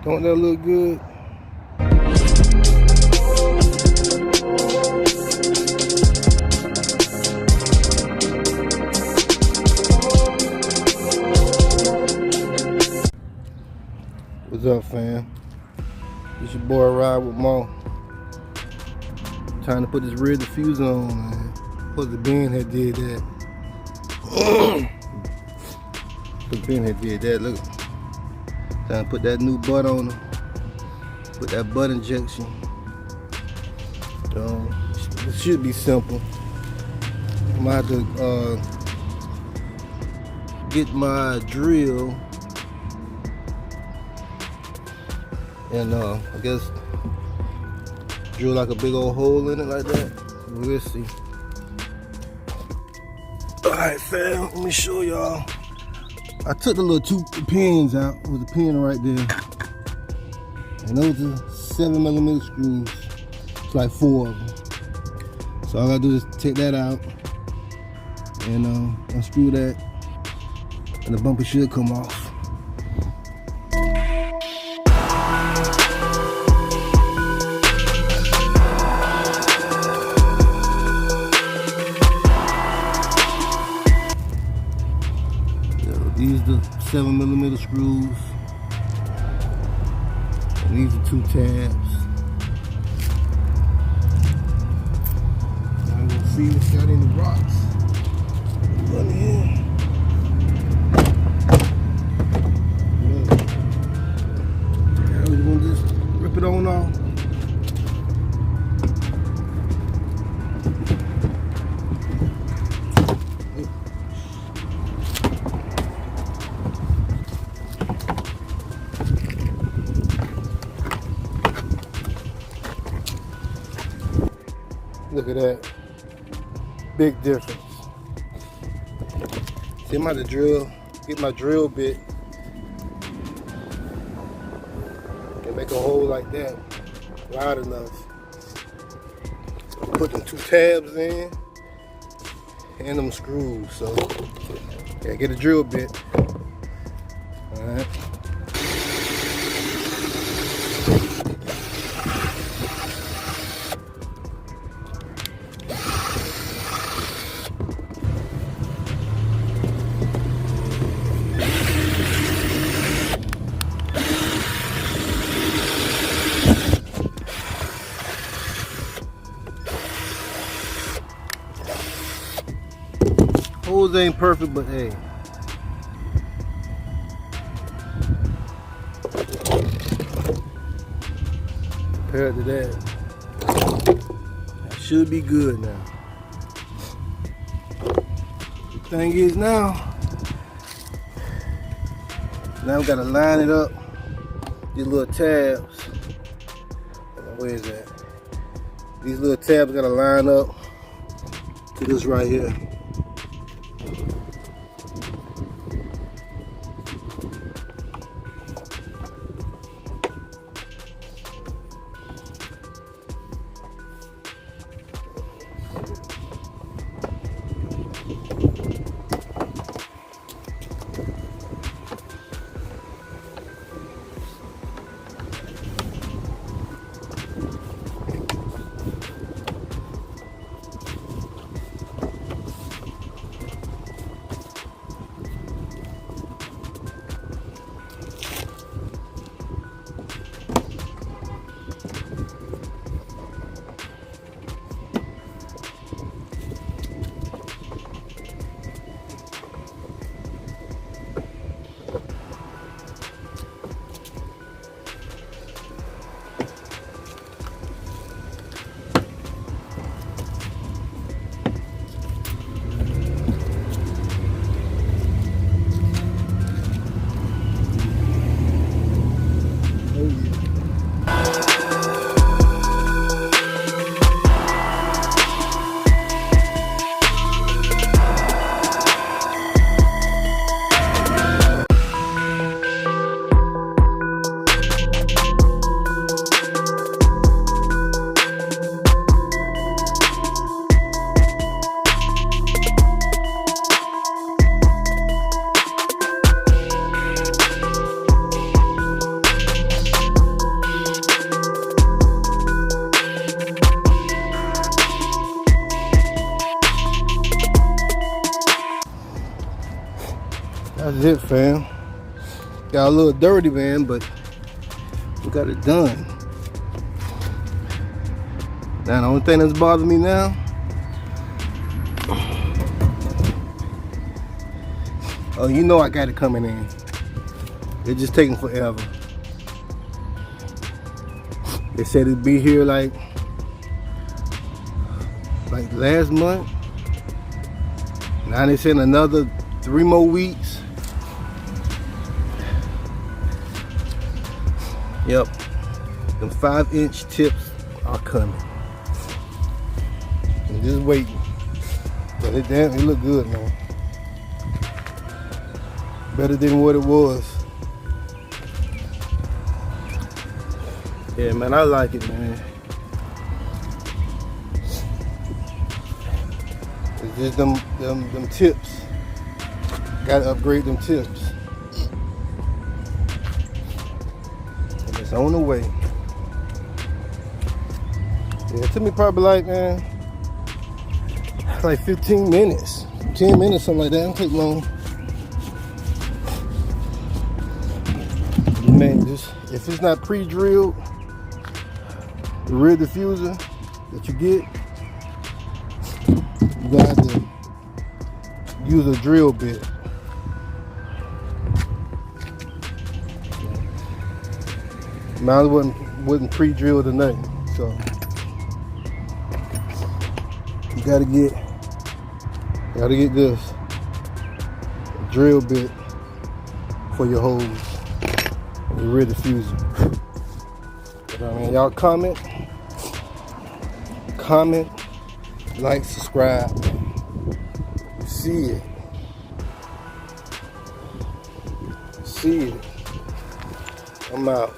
Don't that look good? What's up, fam? It's your boy Ride with Mo. Trying to put this rear diffuser on, man. Plus the Ben had did that. The Ben had did that. Look, trying to put that new butt on him. Put that butt injection. It should be simple. I'm gonna have to get my drill and I guess drill like a big old hole in it like that. We'll see. Alright, fam, let me show y'all. I took the little two pins out with the pin right there. And those are 7mm screws. It's like 4 of them. So all I gotta do is take that out and unscrew that, and the bumper should come off. These are the 7mm screws. And these are 2 tabs. I'm gonna see if it's got any rocks. Run in. Yeah, we're gonna just rip it on off. Look at that. Big difference. See, I'm about to get my drill bit and make a hole like that wide enough. Put them 2 tabs in and them screws. So, yeah, get a drill bit. Alright. Holes ain't perfect, but hey. Compared to that, should be good now. The thing is now we gotta line it up. These little tabs. Where is that? These little tabs gotta line up to this right here. That's it, fam. Got a little dirty, man, but we got it done. Now the only thing that's bothering me now, oh, you know I got it coming in. It's just taking forever. They said it'd be here like last month. Now they said another 3 more weeks. Yep, them 5-inch tips are coming. I'm just waiting. But it look good, man. Better than what it was. Yeah, man, I like it, man. It's just them tips. Gotta upgrade them tips. And it's on the way. Yeah, it took me probably like 15 minutes. 10 minutes, something like that. It don't take long. Man, just if it's not pre-drilled, the rear diffuser that you get, you're gonna have to use a drill bit. Mine wasn't pre-drilled or nothing, so you gotta get this drill bit for your hose and your rear diffuser. But I mean, y'all comment, like, subscribe. See it. I'm out.